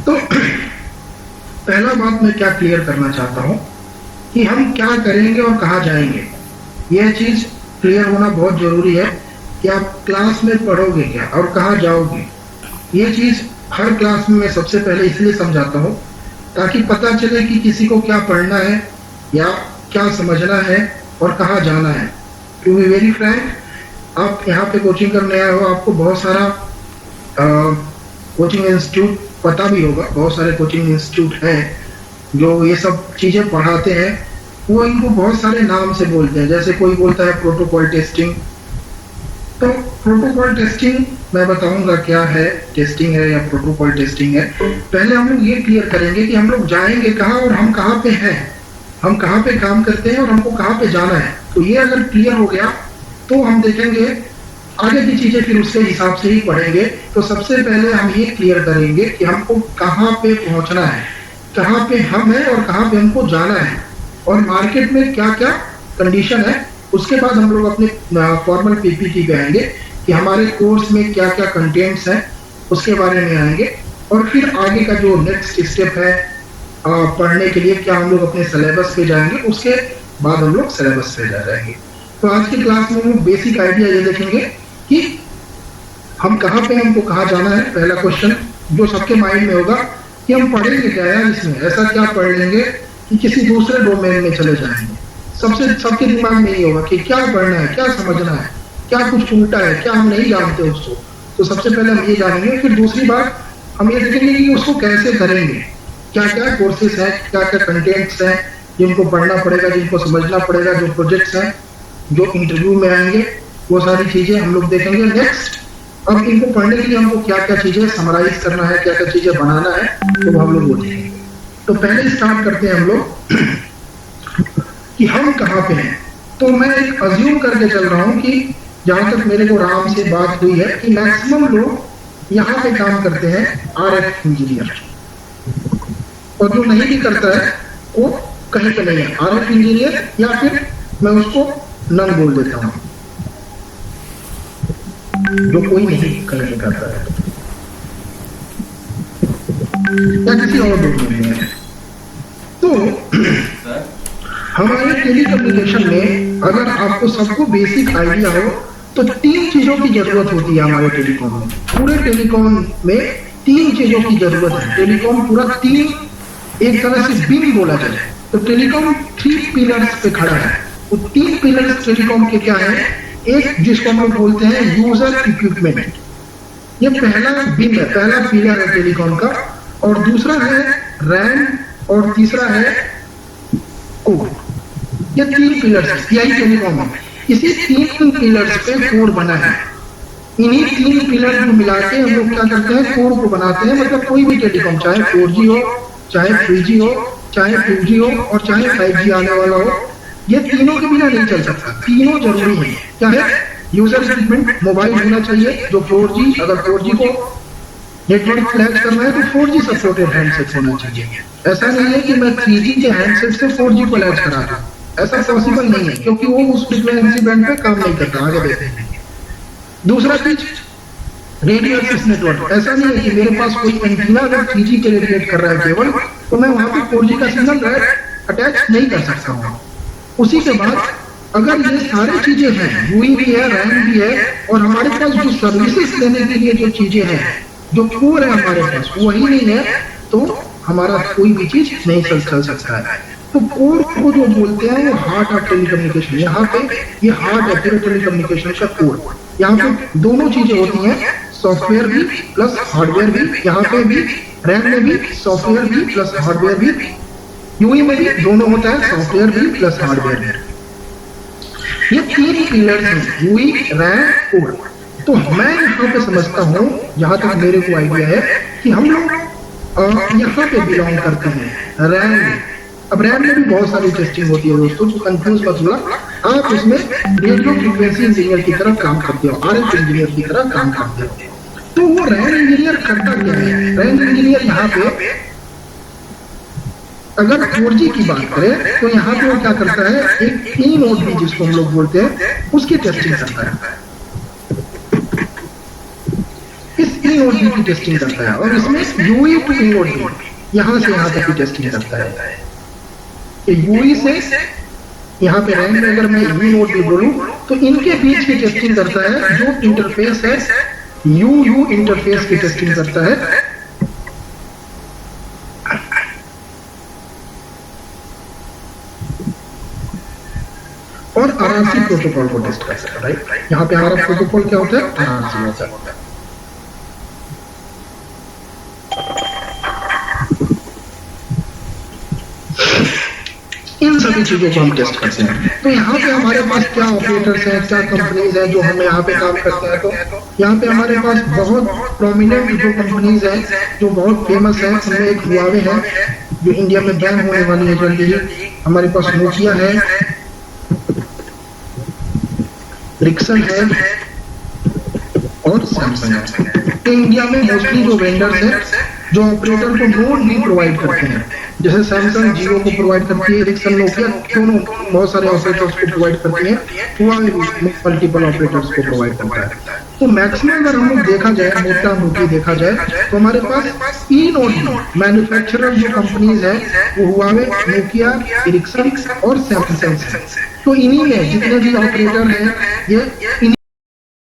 तो पहला बात मैं क्या क्लियर करना चाहता हूं कि हम क्या करेंगे और कहां जाएंगे। यह चीज क्लियर होना बहुत जरूरी है कि आप क्लास में पढ़ोगे क्या और कहां जाओगे। ये चीज हर क्लास में मैं सबसे पहले इसलिए समझाता हूं ताकि पता चले कि किसी को क्या पढ़ना है या क्या समझना है और कहां जाना है। टू बी वेरी फ्रैंक, आप यहाँ पे कोचिंग करने आए हो, आपको बहुत सारा कोचिंग इंस्टीट्यूट पता भी होगा, बहुत सारे कोचिंग इंस्टीट्यूट हैं जो ये सब चीजें पढ़ाते हैं। वो इनको बहुत सारे नाम से बोलते हैं, जैसे कोई बोलता है प्रोटोकॉल टेस्टिंग। तो प्रोटोकॉल टेस्टिंग मैं बताऊंगा क्या है, टेस्टिंग है या प्रोटोकॉल टेस्टिंग है। पहले हम लोग ये क्लियर करेंगे कि हम लोग जाएंगे कहाँ और हम कहाँ पे हैं, हम कहाँ पे काम करते हैं और हमको कहाँ पे जाना है। तो ये अगर क्लियर हो गया तो हम देखेंगे आगे की चीजें, फिर उसके हिसाब से ही पढ़ेंगे। तो सबसे पहले हम ये क्लियर करेंगे कि हमको कहाँ पे पहुंचना है, कहाँ पे हम हैं और कहाँ पे हमको जाना है, और मार्केट में क्या क्या कंडीशन है। उसके बाद हम लोग अपने फॉर्मल पीपीटी पे आएंगे कि हमारे कोर्स में क्या क्या कंटेंट्स हैं, उसके बारे में आएंगे। और फिर आगे का जो नेक्स्ट स्टेप है पढ़ने के लिए, क्या हम लोग अपने सिलेबस पे जाएंगे, उसके बाद हम लोग सिलेबस पे जा जाएंगे। तो आज की क्लास में हम बेसिक आइडिया ये देखेंगे कि हम कहाँ पे, हमको कहाँ जाना है। पहला क्वेश्चन जो सबके माइंड में होगा कि हम पढ़ेंगे क्या यार, इसमें ऐसा क्या पढ़ लेंगे कि किसी दूसरे डोमेन में चले जाएंगे। सबके दिमाग में ये होगा कि क्या पढ़ना है, क्या समझना है, क्या कुछ उल्टा है, क्या हम नहीं जानते उसको। तो सबसे पहले हम ये जानेंगे। फिर दूसरी बात हम ये देखेंगे कि उसको कैसे करेंगे, क्या क्या कोर्सेस हैं, क्या क्या कंटेंट्स हैं जिनको पढ़ना पड़ेगा, जिनको समझना पड़ेगा, जो प्रोजेक्ट्स हैं जो इंटरव्यू में आएंगे, वो सारी चीजें हम लोग देखेंगे। नेक्स्ट, अब इनको पढ़ने के लिए हमको क्या क्या चीजें समराइज करना है, क्या क्या चीजें बनाना है, तो हम लोग वो देखेंगे। तो पहले स्टार्ट करते हैं हम लोग कि हम कहाँ पे हैं। तो मैं एक अज्यूम करके चल रहा हूँ कि जहां तक मेरे को राम से बात हुई है कि मैक्सिमम लोग यहाँ पे काम करते हैं आरएफ इंजीनियर, और जो नहीं भी करता है वो कहीं पे नहीं है आरएफ इंजीनियर, या फिर मैं उसको नन बोल देता हूँ, जो कोई नहीं कहीं करता है या किसी और डोमेन में है। तो हमारे टेलीकम्युनिकेशन में अगर आपको सबको बेसिक आइडिया हो तो 3 चीजों की जरूरत होती है हमारे टेलीकॉम में। पूरे टेलीकॉम में 3 चीजों की जरूरत है। टेलीकॉम पूरा 3 एक तरह से बीम बोला जाए तो टेलीकॉम 3 पिलर्स पे खड़ा है। वो 3 पिलर्स टेलीकॉम के क्या है? एक जिसको हम लोग बोलते हैं यूजर इक्विपमेंट, ये पहला बीम है, पहला पिलर है टेलीकॉम का। और दूसरा है रैम, और तीसरा है कोड। ये 3 पिलर्स, यही टेलीकॉम है। इसी 3 पिलर्स पे कोड बना है। इन्हीं 3 पिलर को मिला के हम लोग क्या करते हैं, कोड को बनाते हैं। मतलब कोई भी टेलीकॉम, चाहे 4G हो, चाहे 3G हो, चाहे 2G हो और चाहे 5G आने वाला हो, ये तीनों के बिना नहीं चल सकता। तीनों जरूरी है। क्या है? यूजर इक्विपमेंट, मोबाइल होना चाहिए जो 4G, अगर 4G को नेटवर्क फ्लैश करना है तो 4G सपोर्टेड हैंडसेट होना चाहिए। ऐसा नहीं है कि मैं 3G के हैंडसेट से 4G को लैच करा रहा हूं, ऐसा पॉसिबल नहीं है, क्योंकि वो उस फ्रीक्वेंसी बैंड पे काम नहीं करता। आगे देखते हैं। दूसरा चीज, रेडियो एक्सेस नेटवर्क। ऐसा नहीं है कि मेरे पास कोई एंटीना अगर 3G के रेडिएट कर रहा है केवल, तो मैं वहां पे 4G का सिग्नल अटैच नहीं कर सकता हूँ। उसी के बाद अगर ये सारी चीजें हैं, यूई भी है, रैम भी है, और हमारे पास जो सर्विसेज देने के लिए जो चीजें हैं, जो कोर है हमारे पास, वही नहीं है, तो हमारा कोई भी चीज नहीं चल सकता है। तो कोर को जो बोलते हैं वो हार्ट ऑफ टेलीकम्युनिकेशन। यहाँ पे ये हार्ट है पूरे टेलीकम्युनिकेशन का कोर। यहाँ पे दोनों चीजें होती हैं, सॉफ्टवेयर भी प्लस हार्डवेयर भी। यहाँ पे भी रैम में भी सॉफ्टवेयर भी प्लस हार्डवेयर भी, यूई में भी दोनों होता है, सॉफ्टवेयर भी प्लस हार्डवेयर भी। ये 3 पिलर्स हैं, यूई, रैम, कोर। तो मैं यहाँ पे समझता हूँ, जहां तक मेरे को आइडिया है, कि हम लोग यहाँ पे बिलोंग करते हैं रैम में। अब रैम में भी बहुत सारी टेस्टिंग होती है दोस्तों, तो कंफ्यूज मत होना। आप उसमें रेडियो फ्रीक्वेंसी इंजीनियर की तरह काम करते हो, आरएफ इंजीनियर की तरह काम करते हो। तो वो रैम इंजीनियर करता क्या है? रैम इंजीनियर यहाँ पे अगर 4G की बात करें तो यहाँ पे वो क्या करता है, एक 3 OD जिसको हम लोग बोलते हैं, उसकी टेस्टिंग करता है। इस ई नोट बी की टेस्टिंग करता है, और इसमें UE to e node B यहाँ से यहाँ तक की टेस्टिंग करता है। यूई से यहाँ पे रैम में अगर मैं ई नोट बी बोलूं तो इनके बीच की टेस्टिंग करता है, जो इंटरफेस है यू इंटरफेस की टेस्टिंग करता है। और आरआरसी प्रोटोकॉल को टेस्ट करता है, राइट। यहाँ पे हमारा प्रोटोकॉल क्या होता है, आरआरसी होता है। इन सभी चीजों को हम टेस्ट करते हैं। तो यहाँ पे हमारे पास क्या ऑपरेटर्स हैं, क्या कंपनीज हैं जो हमें यहाँ पे काम करते हैं। तो यहाँ पे हमारे पास बहुत प्रोमिनेंट जो कंपनीज हैं, जो बहुत फेमस है, उनमें एक हुआवे है जो इंडिया में बैन होने वाली है जल्दी ही। हमारे पास नोकिया है, रिक्सन है और सैमसंग है। इंडिया में मोस्टली जो वेंडर्स हैं जो ऑपरेटर को नोड भी प्रोवाइड करते हैं, जैसे सैमसंग जियो को प्रोवाइड करती है, रिक्सन नोकिया दोनों बहुत सारे ऑपरेटर्स को प्रोवाइड करती है, हुआवे मल्टीपल ऑपरेटर्स को प्रोवाइड करता है। तो मैक्सिमम अगर हम लोग देखा जाए, मोटा मोटी देखा जाए, तो हमारे पास ई नोट मैन्युफैक्चरर जो कंपनीज है वो हुआवे, नोकिया, रिक्सन और सैमसंग है। तो इन्हीं में जितने भी ऑपरेटर हैं ये